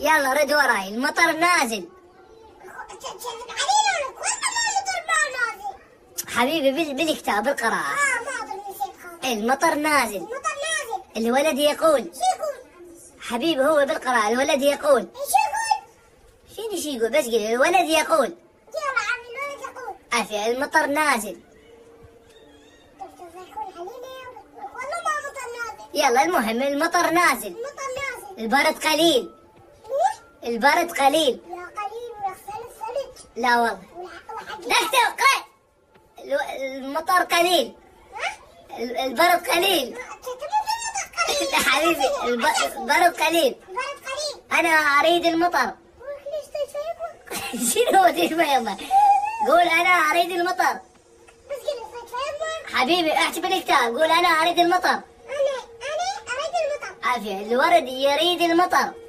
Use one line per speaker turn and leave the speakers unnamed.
يلا رد وراي، المطر نازل. حبيبي بالكتاب بالقراءة.
ماضي نسيت خالص.
المطر نازل.
المطر نازل.
الولد يقول.
شو يقول؟
حبيبي هو بالقراءة، الولد يقول.
شو يقول؟
شو يقول؟ بس قل الولد يقول.
يلا عمي الولد يقول.
عافية المطر نازل.
والله ما مطر نازل.
يلا المهم المطر نازل.
المطر نازل.
البرد قليل. البرد قليل.
يا قليل ويغسل الثلج.
لا والله. نكتب قل. المطر قليل. البرد قليل. يا حبيبي البرد قليل.
البرد قليل.
أنا أريد المطر. شنو تفهم؟ قول أنا أريد المطر.
بس قل تفهم.
حبيبي اكتب الكتاب، قول أنا أريد المطر.
أنا أريد المطر.
عافية الورد يريد المطر.